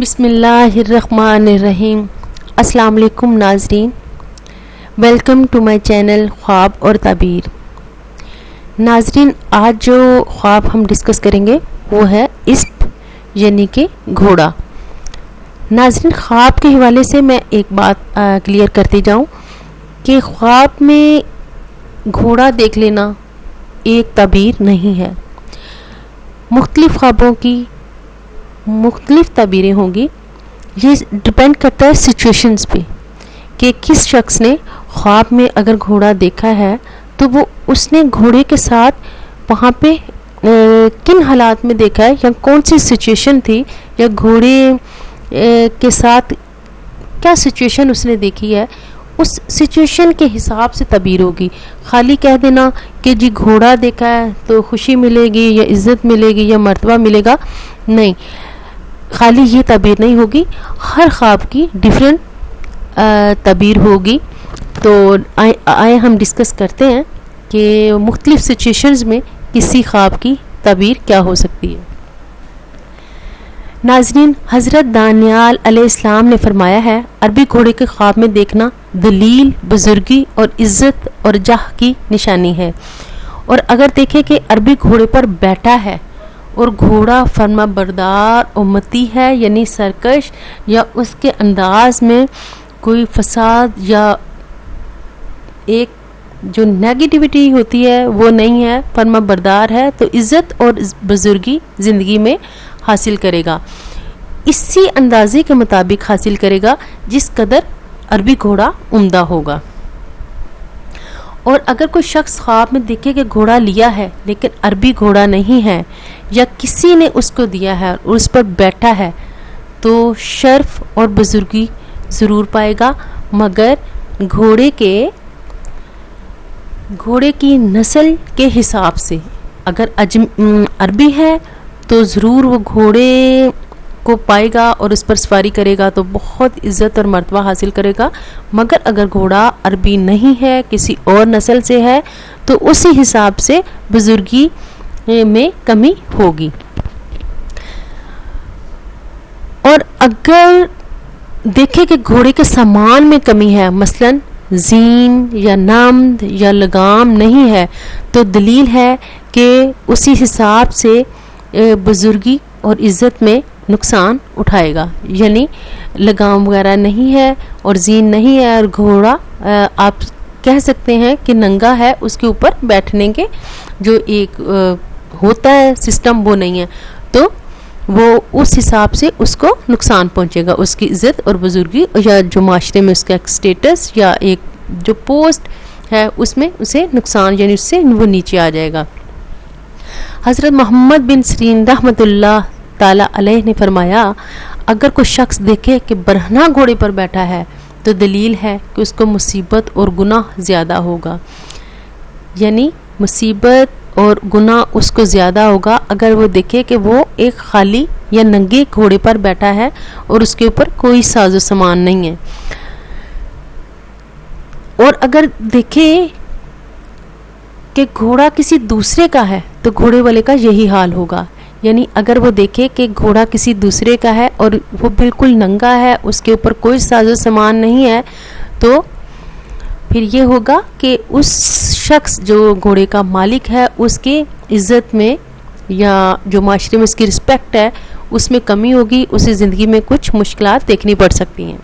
بسم اللہ الرحمن الرحیم۔ السلام علیکم ناظرین، ویلکم ٹو مائی چینل خواب اور تعبیر۔ ناظرین، آج جو خواب ہم ڈسکس کریں گے وہ ہے اسپ یعنی کہ گھوڑا۔ ناظرین، خواب کے حوالے سے میں ایک بات کلیئر کرتی جاؤں کہ خواب میں گھوڑا دیکھ لینا ایک تعبیر نہیں ہے۔ مختلف خوابوں کی مختلف تعبیریں ہوں گی۔ یہ ڈپینڈ کرتا ہے سچویشنز پہ کہ کس شخص نے خواب میں اگر گھوڑا دیکھا ہے تو وہ اس نے گھوڑے کے ساتھ وہاں پہ کن حالات میں دیکھا ہے، یا کون سی سچویشن تھی، یا گھوڑے کے ساتھ کیا سچویشن اس نے دیکھی ہے، اس سچویشن کے حساب سے تعبیر ہوگی۔ خالی کہہ دینا کہ جی گھوڑا دیکھا ہے تو خوشی ملے گی یا عزت ملے گی یا مرتبہ ملے گا، نہیں، خالی یہ تعبیر نہیں ہوگی۔ ہر خواب کی ڈیفرنٹ تعبیر ہوگی۔ تو آئے ہم ڈسکس کرتے ہیں کہ مختلف سچویشنز میں کسی خواب کی تعبیر کیا ہو سکتی ہے۔ ناظرین، حضرت دانیال علیہ السلام نے فرمایا ہے، عربی گھوڑے کے خواب میں دیکھنا دلیل، بزرگی اور عزت اور جاہ کی نشانی ہے۔ اور اگر دیکھیں کہ عربی گھوڑے پر بیٹھا ہے اور گھوڑا فرما بردار امتی ہے یعنی سرکش، یا اس کے انداز میں کوئی فساد یا ایک جو نیگیٹیوٹی ہوتی ہے وہ نہیں ہے، فرما بردار ہے، تو عزت اور بزرگی زندگی میں حاصل کرے گا، اسی اندازے کے مطابق حاصل کرے گا جس قدر عربی گھوڑا عمدہ ہوگا۔ اور اگر کوئی شخص خواب میں دیکھے کہ گھوڑا لیا ہے لیکن عربی گھوڑا نہیں ہے، یا کسی نے اس کو دیا ہے اور اس پر بیٹھا ہے، تو شرف اور بزرگی ضرور پائے گا، مگر گھوڑے کی نسل کے حساب سے۔ اگر عربی ہے تو ضرور وہ گھوڑے کو پائے گا اور اس پر سواری کرے گا تو بہت عزت اور مرتبہ حاصل کرے گا، مگر اگر گھوڑا عربی نہیں ہے، کسی اور نسل سے ہے، تو اسی حساب سے بزرگی میں کمی ہوگی۔ اور اگر دیکھیں کہ گھوڑے کے سامان میں کمی ہے، مثلاً زین یا نمد یا لگام نہیں ہے، تو دلیل ہے کہ اسی حساب سے بزرگی اور عزت میں نقصان اٹھائے گا، یعنی لگام وغیرہ نہیں ہے اور زین نہیں ہے، اور گھوڑا آپ کہہ سکتے ہیں کہ ننگا ہے، اس کے اوپر بیٹھنے کے جو ایک ہوتا ہے سسٹم وہ نہیں ہے، تو وہ اس حساب سے اس کو نقصان پہنچے گا، اس کی عزت اور بزرگی، یا جو معاشرے میں اس کا ایک سٹیٹس یا ایک جو پوسٹ ہے اس میں اسے نقصان، یعنی اس سے وہ نیچے آ جائے گا۔ حضرت محمد بن سیرین رحمۃ اللہ تعالی علیہ نے فرمایا، اگر کوئی شخص دیکھے کہ برہنہ گھوڑے پر بیٹھا ہے تو دلیل ہے کہ اس کو مصیبت اور گناہ زیادہ ہوگا، یعنی مصیبت اور گناہ اس کو زیادہ ہوگا اگر وہ دیکھے کہ وہ ایک خالی یا ننگے گھوڑے پر بیٹھا ہے اور اس کے اوپر کوئی ساز و سامان نہیں ہے۔ اور اگر دیکھے کہ گھوڑا کسی دوسرے کا ہے تو گھوڑے والے کا یہی حال ہوگا، یعنی اگر وہ دیکھے کہ گھوڑا کسی دوسرے کا ہے اور وہ بالکل ننگا ہے، اس کے اوپر کوئی ساز و سامان نہیں ہے، تو پھر یہ ہوگا کہ اس شخص جو گھوڑے کا مالک ہے اس کی عزت میں یا جو معاشرے میں اس کی رسپیکٹ ہے اس میں کمی ہوگی، اسے زندگی میں کچھ مشکلات دیکھنی پڑ سکتی ہیں۔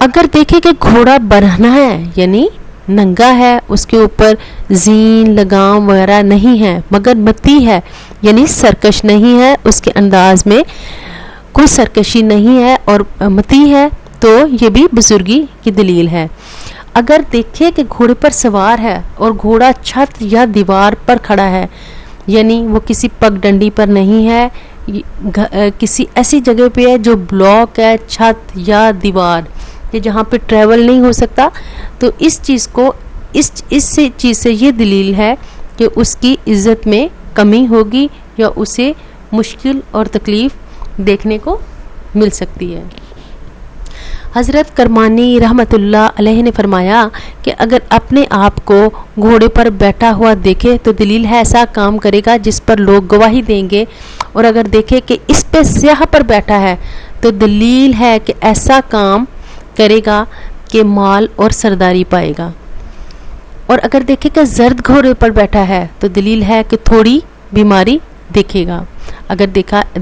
اگر دیکھے کہ گھوڑا برہنہ ہے یعنی ننگا ہے، اس کے اوپر زین لگام وغیرہ نہیں ہے، مگر متی ہے یعنی سرکش نہیں ہے، اس کے انداز میں کوئی سرکشی نہیں ہے اور متی ہے، تو یہ بھی بزرگی کی دلیل ہے۔ اگر دیکھے کہ گھوڑے پر سوار ہے اور گھوڑا چھت یا دیوار پر کھڑا ہے، یعنی وہ کسی پگ ڈنڈی پر نہیں ہے، کسی ایسی جگہ پہ ہے جو بلاک ہے، چھت یا دیوار، جہاں پہ ٹریول نہیں ہو سکتا، تو اس چیز سے یہ دلیل ہے کہ اس کی عزت میں کمی ہوگی یا اسے مشکل اور تکلیف دیکھنے کو مل سکتی ہے۔ حضرت کرمانی رحمۃ اللہ علیہ نے فرمایا کہ اگر اپنے آپ کو گھوڑے پر بیٹھا ہوا دیکھے تو دلیل ہے ایسا کام کرے گا جس پر لوگ گواہی دیں گے، اور اگر دیکھے کہ اس پہ سیاہ پر بیٹھا ہے تو دلیل ہے کہ ایسا کام کرے گا کہ مال اور سرداری پائے گا، اور اگر دیکھے کہ زرد گھوڑے پر بیٹھا ہے تو دلیل ہے کہ تھوڑی بیماری دیکھے گا، اگر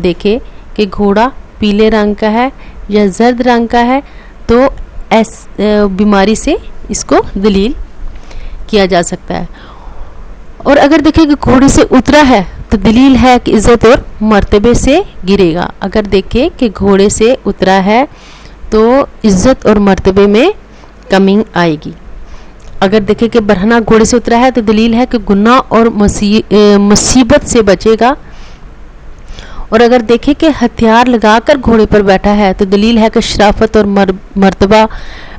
دیکھے کہ گھوڑا پیلے رنگ کا ہے یا زرد رنگ کا ہے تو بیماری سے اس کو دلیل کیا جا سکتا ہے، اور اگر دیکھے کہ گھوڑے سے اترا ہے تو دلیل ہے کہ عزت اور مرتبے سے گرے گا، اگر دیکھے کہ گھوڑے سے اترا ہے تو عزت اور مرتبے میں کمی آئے گی، اگر دیکھے کہ برہنہ گھوڑے سے اترا ہے تو دلیل ہے کہ گناہ اور مصیبت سے بچے گا، اور اگر دیکھے کہ ہتھیار لگا کر گھوڑے پر بیٹھا ہے تو دلیل ہے کہ شرافت اور مرتبہ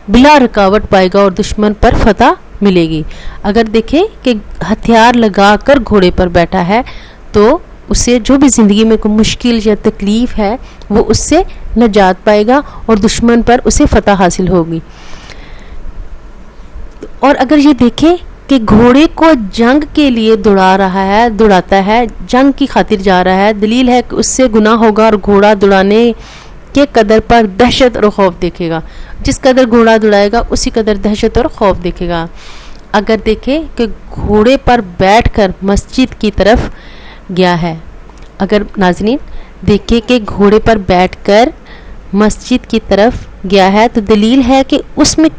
بلا رکاوٹ پائے گا اور دشمن پر فتح ملے گی، اگر دیکھے کہ ہتھیار لگا کر گھوڑے پر بیٹھا ہے تو اسے جو بھی زندگی میں کوئی مشکل یا تکلیف ہے وہ اس سے نجات پائے گا اور دشمن پر اسے فتح حاصل ہوگی، اور اگر یہ دیکھے کہ گھوڑے کو جنگ کے لیے دوڑاتا ہے، جنگ کی خاطر جا رہا ہے، دلیل ہے کہ اس سے گناہ ہوگا اور گھوڑا دوڑانے کے قدر پر دہشت اور خوف دیکھے گا، جس قدر گھوڑا دوڑائے گا اسی قدر دہشت اور خوف دیکھے گا، اگر دیکھے کہ گھوڑے پر بیٹھ کر مسجد کی طرف گیا ہے، اگر ناظرین دیکھے کہ گھوڑے پر بیٹھ کر مسجد کی طرف گیا ہے تو دلیل ہے کہ اس میں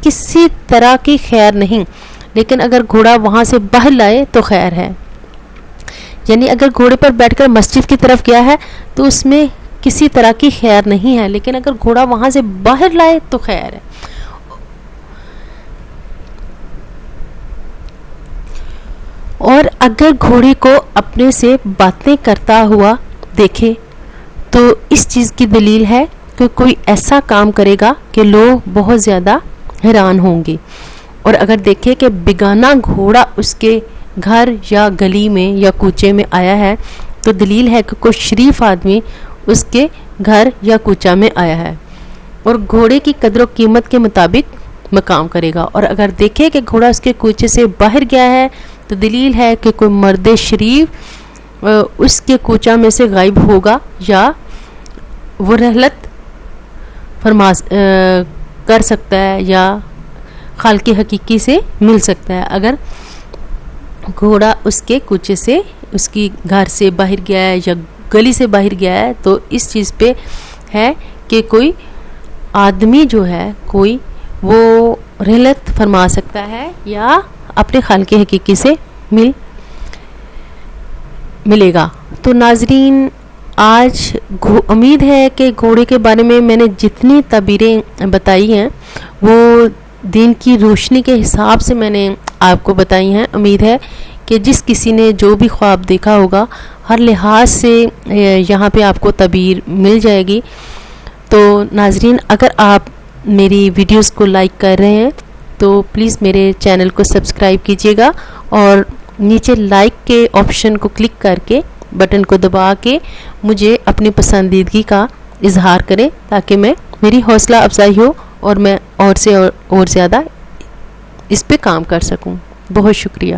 کسی طرح کی خیر نہیں، لیکن اگر گھوڑا وہاں سے باہر لائے تو خیر ہے، یعنی اگر گھوڑے پر بیٹھ کر مسجد کی طرف گیا ہے تو اس میں کسی طرح کی خیر نہیں ہے، لیکن اگر گھوڑا وہاں سے باہر لائے تو خیر ہے، اور اگر گھوڑے کو اپنے سے باتیں کرتا ہوا دیکھے تو اس چیز کی دلیل ہے کہ کوئی ایسا کام کرے گا کہ لوگ بہت زیادہ حیران ہوں گے، اور اگر دیکھے کہ بیگانہ گھوڑا اس کے گھر یا گلی میں یا کوچے میں آیا ہے تو دلیل ہے کہ کوئی شریف آدمی اس کے گھر یا کوچہ میں آیا ہے، اور گھوڑے کی قدر و قیمت کے مطابق مقام کرے گا، اور اگر دیکھے کہ گھوڑا اس کے کوچے سے باہر گیا ہے تو دلیل ہے کہ کوئی مرد شریف اس کے کوچہ میں سے غائب ہوگا یا وہ رحلت کر سکتا ہے یا خالق حقیقی سے مل سکتا ہے، اگر گھوڑا اس کے کوچے سے اس کی گھر سے باہر گیا ہے یا گلی سے باہر گیا ہے تو اس چیز پہ ہے کہ کوئی آدمی جو ہے کوئی وہ رحلت فرما سکتا ہے یا اپنے خالق حقیقی سے ملے گا۔ تو ناظرین آج امید ہے کہ گھوڑے کے بارے میں میں نے جتنی تعبیریں بتائی ہیں وہ دین کی روشنی کے حساب سے میں نے آپ کو بتائی ہیں، امید ہے کہ جس کسی نے جو بھی خواب دیکھا ہوگا ہر لحاظ سے یہاں پہ آپ کو تعبیر مل جائے گی۔ تو ناظرین اگر آپ میری ویڈیوز کو لائک کر رہے ہیں تو پلیز میرے چینل کو سبسکرائب کیجیے گا، اور نیچے لائک کے آپشن کو کلک کر کے بٹن کو دبا کے مجھے اپنی پسندیدگی کا اظہار کریں تاکہ میری حوصلہ افزائی ہو اور میں اور سے اور زیادہ اس پہ کام کر سکوں۔ بہت شکریہ۔